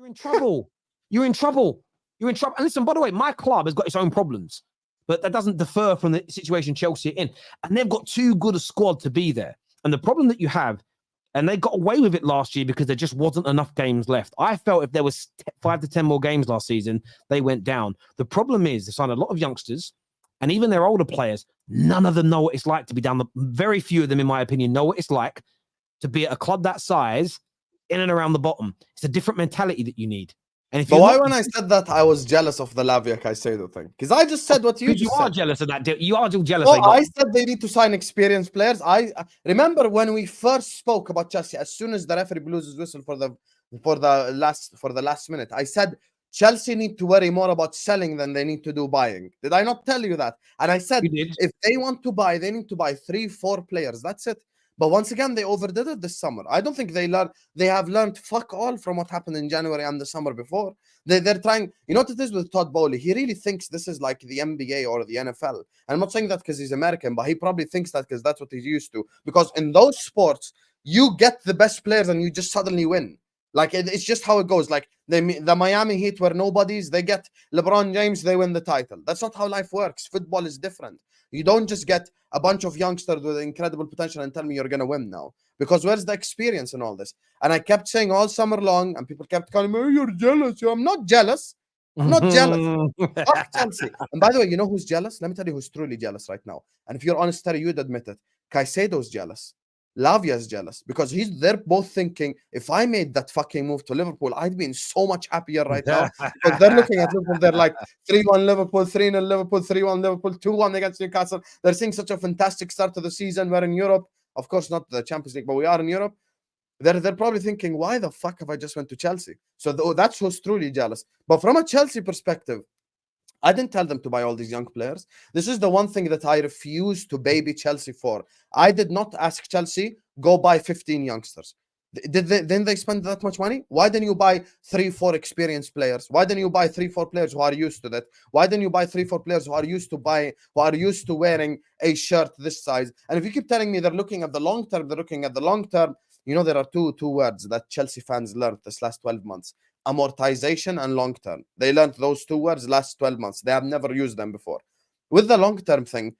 you're in trouble. You're in trouble. You're in trouble. And listen, by the way, my club has got its own problems, but that doesn't defer from the situation Chelsea are in. And they've got too good a squad to be there. And the problem that you have, and they got away with it last year because there just wasn't enough games left. I felt if there was 5 to 10 more games last season, they went down. The problem is they signed a lot of youngsters, and even their older players, none of them know what it's like to be down. Very few of them, in my opinion, know what it's like to be at a club that size in and around the bottom. It's a different mentality that you need. And but why, when I said that, I was jealous of the Lavia Caicedo thing? Because I just said what you just are said. Jealous of that deal. You are still jealous. No, I said they need to sign experienced players. I remember when we first spoke about Chelsea. As soon as the referee blows his whistle for the last minute, I said Chelsea need to worry more about selling than they need to do buying. Did I not tell you that? And I said if they want to buy, they need to buy 3-4 players. That's it. But once again, they overdid it this summer. I don't think they have learned fuck all from what happened in January and the summer before. They're trying, you know what it is with Todd Bowley? He really thinks this is like the NBA or the NFL. And I'm not saying that because he's American, but he probably thinks that because that's what he's used to. Because in those sports, you get the best players and you just suddenly win. Like, it's just how it goes. Like, the Miami Heat were nobodies. They get LeBron James, they win the title. That's not how life works. Football is different. You don't just get a bunch of youngsters with incredible potential and tell me you're going to win now. Because where's the experience in all this? And I kept saying all summer long, and people kept calling me, oh, you're jealous. I'm not jealous. I'm not jealous. Fuck Chelsea. And by the way, you know who's jealous? Let me tell you who's truly jealous right now. And if you're honest, Terry, you'd admit it. Caicedo's jealous. Lavia's jealous because they're both thinking, if I made that fucking move to Liverpool, I'd be in so much happier right now. Because they're looking at Liverpool, they're like 3-1 Liverpool, 3-0 Liverpool, 3-1 Liverpool, 2-1 against Newcastle. They're seeing such a fantastic start to the season. We're in Europe, of course, not the Champions League, but we are in Europe. They're probably thinking, why the fuck have I just went to Chelsea? So that's who's truly jealous. But from a Chelsea perspective, I didn't tell them to buy all these young players. This is the one thing that I refuse to baby Chelsea for. I did not ask Chelsea, go buy 15 youngsters. Didn't they spend that much money? Why didn't you buy 3-4 experienced players? Why didn't you buy 3-4 players who are used to that? Why didn't you buy 3-4 players who are used to wearing a shirt this size? And if you keep telling me they're looking at the long term, you know, there are two words that Chelsea fans learned this last 12 months. Amortization and long term. They learned those 2 words last 12 months. They have never used them before. With the long term thing,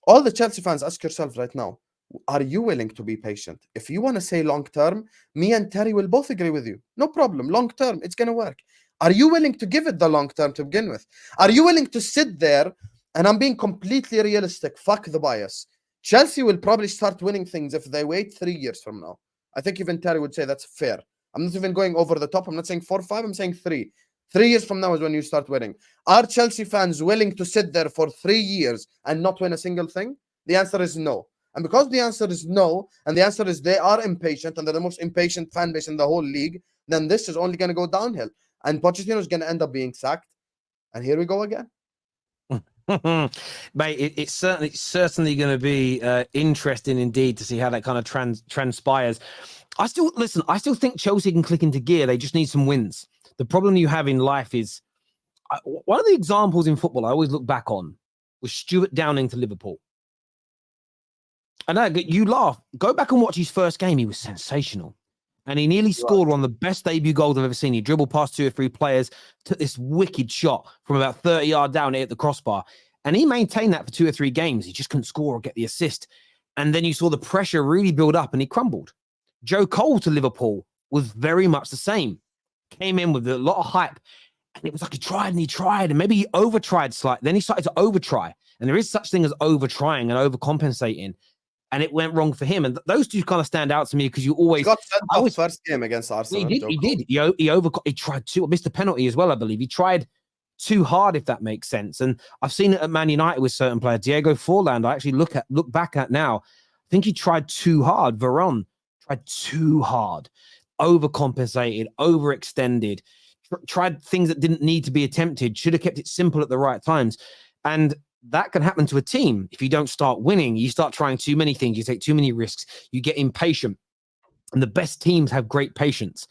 all the Chelsea fans, ask yourselves right now, are you willing to be patient? If you want to say long term, me and Terry will both agree with you. No problem. Long term, it's going to work. Are you willing to give it the long term to begin with? Are you willing to sit there? And I'm being completely realistic. Fuck the bias. Chelsea will probably start winning things if they wait 3 years from now. I think even Terry would say that's fair. I'm not even going over the top. I'm not saying 4 or 5. I'm saying 3. 3 years from now is when you start winning. Are Chelsea fans willing to sit there for 3 years and not win a single thing? The answer is no. And because the answer is no, and the answer is they are impatient, and they're the most impatient fan base in the whole league, then this is only going to go downhill. And Pochettino is going to end up being sacked. And here we go again. Mate, it's certainly going to be interesting indeed to see how that kind of transpires. I still think Chelsea can click into gear. They just need some wins. The problem you have in life is one of the examples in football I always look back on was Stuart Downing to Liverpool. I know you laugh. Go back and watch his first game. He was sensational. And he nearly scored one of the best debut goals I've ever seen. He dribbled past 2 or 3 players, took this wicked shot from about 30 yards down, hit the crossbar. And he maintained that for 2 or 3 games. He just couldn't score or get the assist. And then you saw the pressure really build up and he crumbled. Joe Cole to Liverpool was very much the same. Came in with a lot of hype. And it was like he tried. And maybe he over-tried slightly. Then he started to over-try. And there is such thing as over-trying and overcompensating. And it went wrong for him. And those two kind of stand out to me because you always... He got sent off first game against Arsenal. He did. He tried too. Missed a penalty as well, I believe. He tried too hard, if that makes sense. And I've seen it at Man United with certain players. Diego Forlan, I actually look back at now. I think he tried too hard. Varane tried too hard. Overcompensated, overextended. Tried things that didn't need to be attempted. Should have kept it simple at the right times. And that can happen to a team. If you don't start winning, you start trying too many things, you take too many risks, you get impatient. And the best teams have great patience.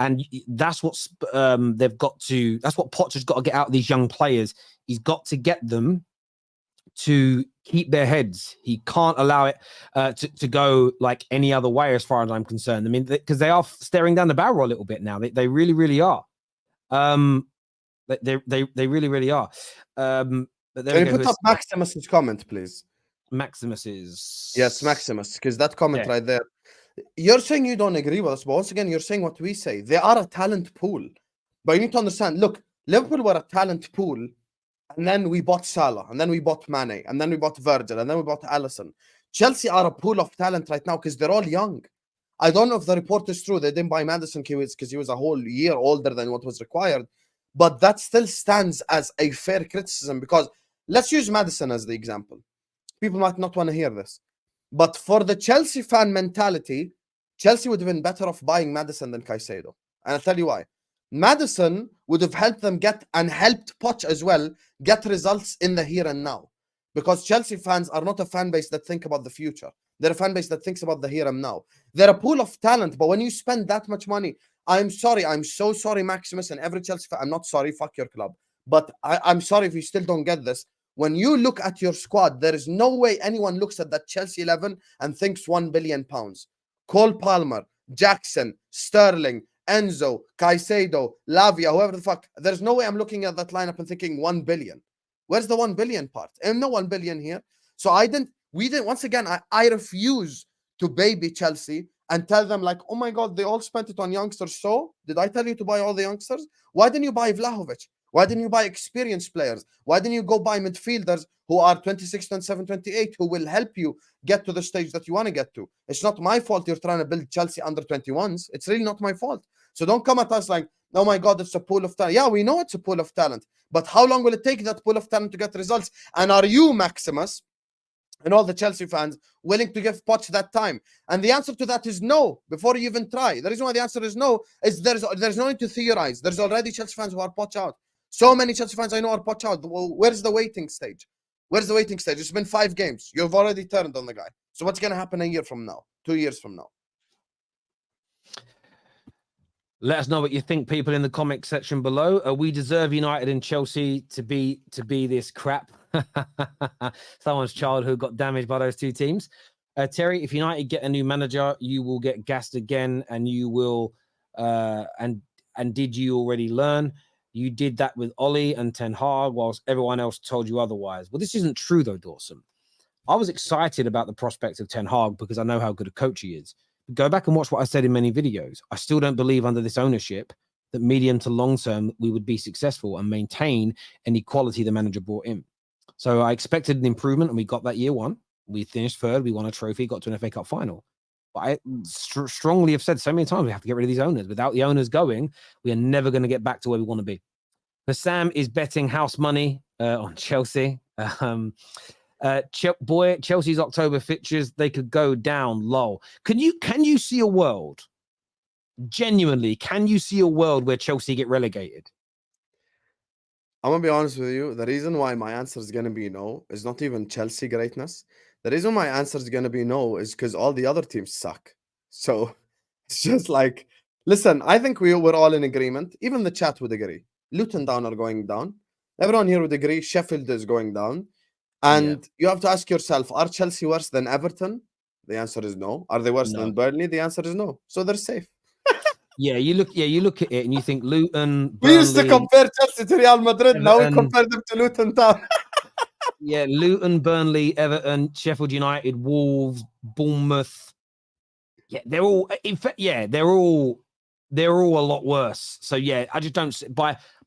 And that's what that's what Potter's got to get out of these young players. He's got to get them to keep their heads. He can't allow it to go like any other way as far as I'm concerned. I mean, because they are staring down the barrel a little bit now. They really, really are. They really are. But there Can we you go. put up Maximus's comment, please? Maximus is Yes, Maximus, because that comment right there. You're saying you don't agree with us, but once again, you're saying what we say. They are a talent pool. But you need to understand, look, Liverpool were a talent pool, and then we bought Salah, and then we bought Mane, and then we bought Virgil, and then we bought Alisson. Chelsea are a pool of talent right now because they're all young. I don't know if the report is true. They didn't buy Madison because he was a whole year older than what was required. But that still stands as a fair criticism because let's use Madison as the example. People might not want to hear this. But for the Chelsea fan mentality, Chelsea would have been better off buying Madison than Caicedo. And I'll tell you why. Madison would have helped them get, and helped Poch as well, get results in the here and now. Because Chelsea fans are not a fan base that think about the future. They're a fan base that thinks about the here and now. They're a pool of talent, but when you spend that much money, I'm sorry. I'm so sorry, Maximus, and every Chelsea fan. I'm not sorry, fuck your club. But I'm sorry if you still don't get this. When you look at your squad, there is no way anyone looks at that Chelsea 11 and thinks £1 billion. Cole Palmer, Jackson, Sterling, Enzo, Caicedo, Lavia, whoever the fuck. There's no way I'm looking at that lineup and thinking 1 billion. Where's the 1 billion part? And no 1 billion here. So we didn't, once again, I refuse to baby Chelsea and tell them like, oh my God, they all spent it on youngsters. So did I tell you to buy all the youngsters? Why didn't you buy Vlahovic? Why didn't you buy experienced players? Why didn't you go buy midfielders who are 26, 27, 28, who will help you get to the stage that you want to get to? It's not my fault you're trying to build Chelsea under 21s. It's really not my fault. So don't come at us like, oh my God, it's a pool of talent. Yeah, we know it's a pool of talent. But how long will it take that pool of talent to get results? And are you, Maximus, and all the Chelsea fans willing to give Poch that time? And the answer to that is no, before you even try. The reason why the answer is no is there's no need to theorize. There's already Chelsea fans who are Poch out. So many Chelsea fans I know are Poch out. Where's the waiting stage? Where's the waiting stage? It's been 5 games. You've already turned on the guy. So what's going to happen a year from now? 2 years from now? Let us know what you think, people, in the comment section below. We deserve United and Chelsea to be this crap. Someone's childhood got damaged by those two teams. Terry, if United get a new manager, you will get gassed again, and you will. And did you already learn? You did that with Ollie and Ten Hag, whilst everyone else told you otherwise. Well, this isn't true though, Dawson. I was excited about the prospect of Ten Hag because I know how good a coach he is. Go back and watch what I said in many videos. I still don't believe under this ownership that medium to long term we would be successful and maintain any quality the manager brought in. So I expected an improvement, and we got that year one. We finished third. We won a trophy, got to an FA Cup final. But I strongly have said so many times we have to get rid of these owners. Without the owners going, we are never going to get back to where we want to be. But Sam is betting house money on Chelsea. Chelsea's October fixtures, they could go down low. Can you see a world, genuinely, can you see a world where Chelsea get relegated? I'm going to be honest with you. The reason why my answer is going to be no is not even Chelsea greatness. The reason my answer is going to be no is because all the other teams suck. So it's just like, listen, I think we're all in agreement. Even the chat would agree. Luton Town are going down. Everyone here would agree Sheffield is going down. And you have to ask yourself, are Chelsea worse than Everton? The answer is no. Are they worse than Burnley? The answer is no. So they're safe. You look at it and you think Luton, Burnley, we used to compare Chelsea to Real Madrid. Everton, now we compare them to Luton Town. Luton, Burnley, Everton, Sheffield United, Wolves, Bournemouth. Yeah, they're all. In fact, they're all a lot worse. So I just don't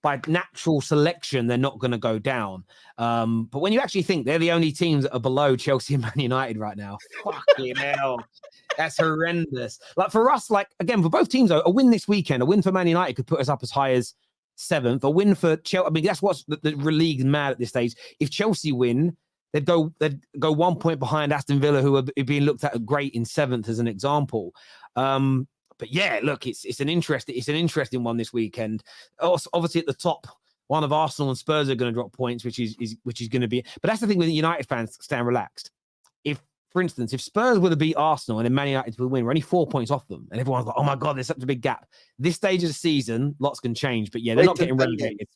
by natural selection they're not going to go down. But when you actually think they're the only teams that are below Chelsea and Man United right now, fucking hell, that's horrendous. Like for us, like again for both teams, though, a win this weekend, a win for Man United could put us up as high as 7th. A win for Chelsea, I mean that's what's the league's mad at this stage. If Chelsea win, they'd go 1 point behind Aston Villa, who are being looked at great in 7th as an example. But look, it's an interesting one this weekend. Obviously, at the top, one of Arsenal and Spurs are going to drop points, which is going to be. But that's the thing with the United fans, stand relaxed. If, for instance, if Spurs were to beat Arsenal and then Man United would win, we're only 4 points off them, and everyone's like, "Oh my God, there's such a big gap." This stage of the season, lots can change, but they're not getting relegated.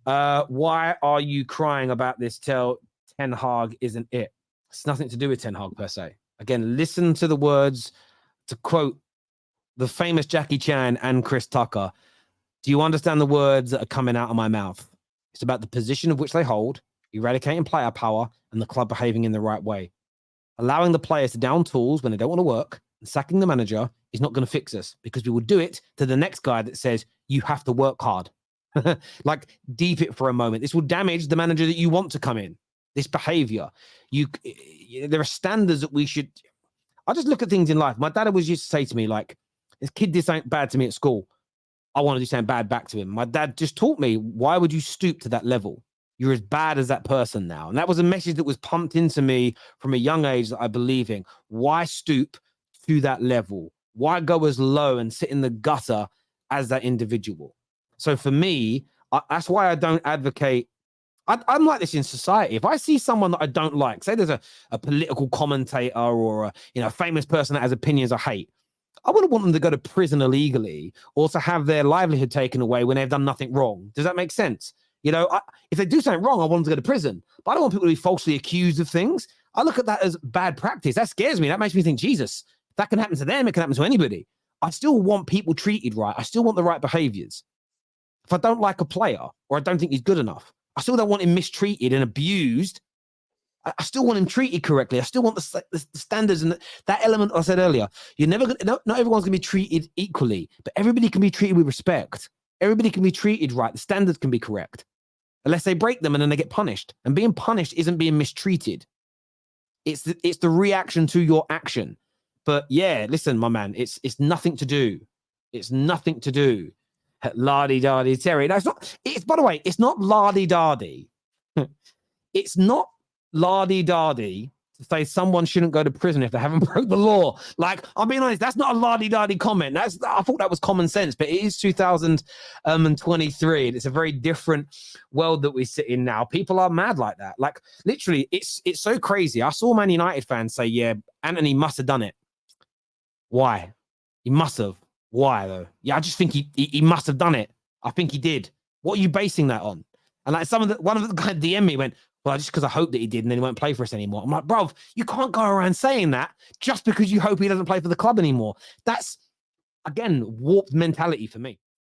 Why are you crying about this? Ten Hag isn't it? It's nothing to do with Ten Hag per se. Again, listen to the words, to quote the famous Jackie Chan and Chris Tucker. Do you understand the words that are coming out of my mouth? It's about the position of which they hold, eradicating player power, and the club behaving in the right way. Allowing the players to down tools when they don't want to work and sacking the manager is not going to fix us, because we will do it to the next guy that says you have to work hard. Like, deep it for a moment. This will damage the manager that you want to come in. This behavior. There are standards that we should. I just look at things in life. My dad always used to say to me, like, this kid did something bad to me at school, I want to do something bad back to him. My dad just taught me, why would you stoop to that level? You're as bad as that person now. And that was a message that was pumped into me from a young age that I believe in. Why stoop to that level? Why go as low and sit in the gutter as that individual? So for me, that's why I don't advocate. I'm like this in society. If I see someone that I don't like, say there's a political commentator or a famous person that has opinions I hate, I wouldn't want them to go to prison illegally or to have their livelihood taken away when they've done nothing wrong. Does that make sense? If they do something wrong, I want them to go to prison. But I don't want people to be falsely accused of things. I look at that as bad practice. That scares me. That makes me think, Jesus, if that can happen to them, it can happen to anybody. I still want people treated right. I still want the right behaviors. If I don't like a player or I don't think he's good enough, I still don't want him mistreated and abused. I still want him treated correctly. I still want the standards and that element I said earlier. Not everyone's going to be treated equally, but everybody can be treated with respect. Everybody can be treated right. The standards can be correct, unless they break them and then they get punished. And being punished isn't being mistreated. It's the reaction to your action. But yeah, listen, my man, it's nothing to do. It's nothing to do. La-di-da-di, Terry. No, by the way, it's not la-di-da-di. It's not la-di-da-di to say someone shouldn't go to prison if they haven't broke the law. Like, I'm being honest, that's not a la-di-da-di comment. I thought that was common sense, but it is 2023, and it's a very different world that we sit in now. People are mad like that. Like, literally, it's so crazy. I saw Man United fans say, yeah, Anthony must have done it. Why? He must have. Why, though? Yeah, I just think he must have done it. I think he did. What are you basing that on? And like one of the guys DM me went, well, just because I hope that he did and then he won't play for us anymore. I'm like, bro, you can't go around saying that just because you hope he doesn't play for the club anymore. That's, again, warped mentality for me.